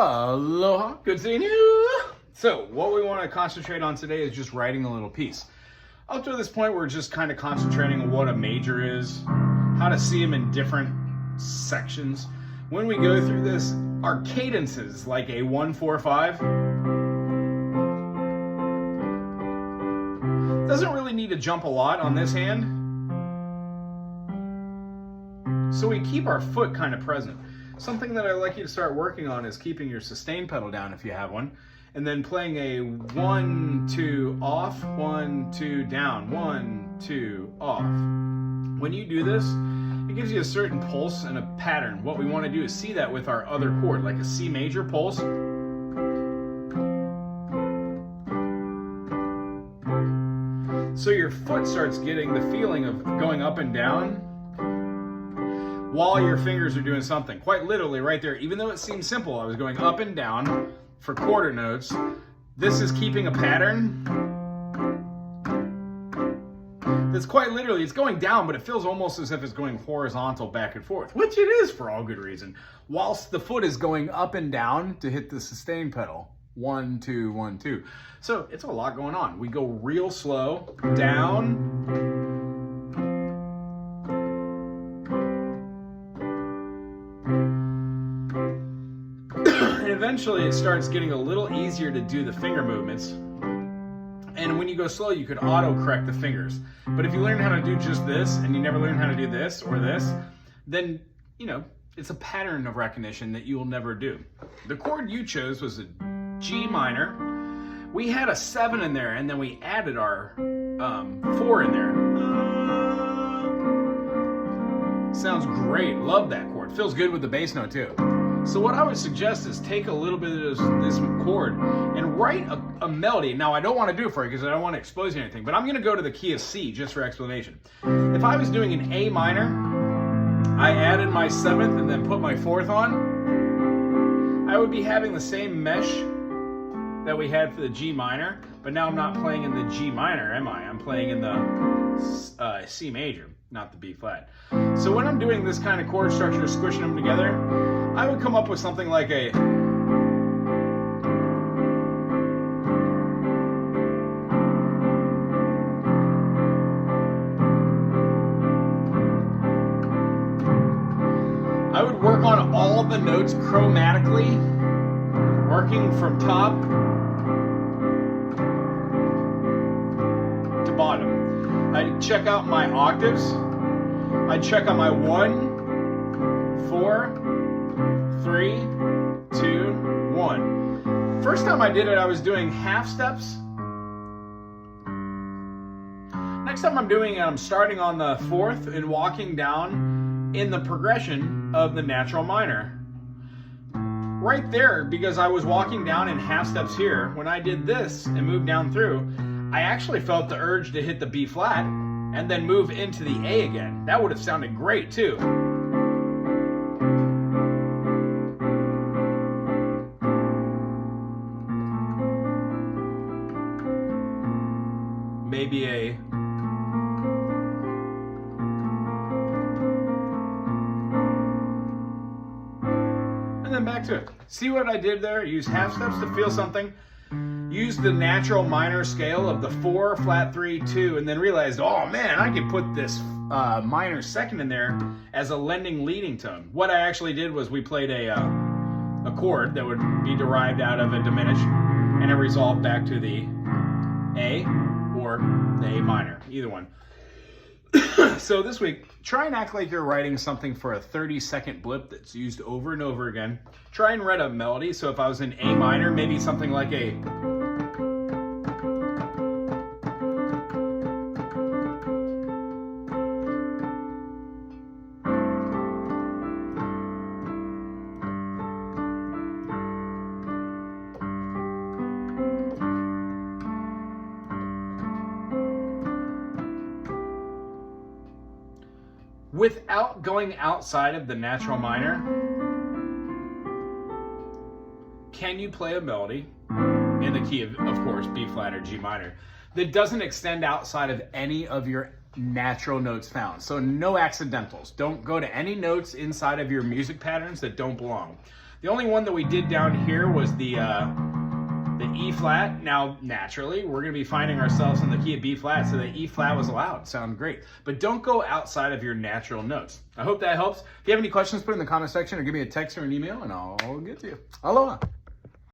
Aloha, good seeing you. So what we want to concentrate on today is just writing a little piece. Up to this point, we're just kind of concentrating on what a major is, how to see them in different sections. When we go through this, our cadences, like a 1-4-5, doesn't really need to jump a lot on this hand. So we keep our foot kind of present. Something that I'd like you to start working on is keeping your sustain pedal down if you have one, and then playing a 1-2 off, 1-2 down, 1-2 off. When you do this, it gives you a certain pulse and a pattern. What we want to do is see that with our other chord, like a C major pulse. So your foot starts getting the feeling of going up and down while your fingers are doing something. Quite literally right there, even though it seems simple, I was going up and down for quarter notes. This is keeping a pattern that's quite literally, it's going down, but it feels almost as if it's going horizontal back and forth, which it is for all good reason, whilst the foot is going up and down to hit the sustain pedal. 1-2, 1-2. So it's a lot going on. We go real slow, down, eventually it starts getting a little easier to do the finger movements. And when you go slow, you could auto correct the fingers. But if you learn how to do just this and you never learn how to do this or this, then, you know, it's a pattern of recognition that you will never do. The chord you chose was a G minor. We had a 7 in there, and then we added our 4 in there. Sounds great. Love that chord. Feels good with the bass note too. So what I would suggest is take a little bit of this chord and write a melody. Now, I don't want to do it for you because I don't want to expose you to anything, but I'm going to go to the key of C just for explanation. If I was doing an A minor, I added my 7th and then put my 4th on, I would be having the same mesh that we had for the G minor, but now I'm not playing in the G minor, am I? I'm playing in the C major, not the B flat. So when I'm doing this kind of chord structure, squishing them together, I would come up with something like a I would work on all the notes chromatically, working from top to bottom. I'd check out my octaves. I'd check out my 1, 4, 3, 2, 1. First time I did it, I was doing half steps. Next time I'm doing it, I'm starting on the 4th and walking down in the progression of the natural minor. Right there, because I was walking down in half steps here, when I did this and moved down through, I actually felt the urge to hit the B flat and then move into the A again. That would have sounded great too. Maybe a and then back to it. See what I did there? Use half steps to feel something. Use the natural minor scale of the 4, flat 3, 2, and then realized, oh man, I could put this minor second in there as a lending leading tone. What I actually did was we played a chord that would be derived out of a diminished, and it resolved back to the A or the A minor, either one. So this week, try and act like you're writing something for a 30-second blip that's used over and over again. Try and write a melody. So if I was in A minor, maybe something like a without going outside of the natural minor. Can you play a melody in the key of course, B flat or G minor that doesn't extend outside of any of your natural notes found? So no accidentals. Don't go to any notes inside of your music patterns that don't belong. The only one that we did down here was the E flat. Now, naturally, we're going to be finding ourselves in the key of B flat, so the E flat was allowed. Sound great. But don't go outside of your natural notes. I hope that helps. If you have any questions, put it in the comment section or give me a text or an email, and I'll get to you. Aloha.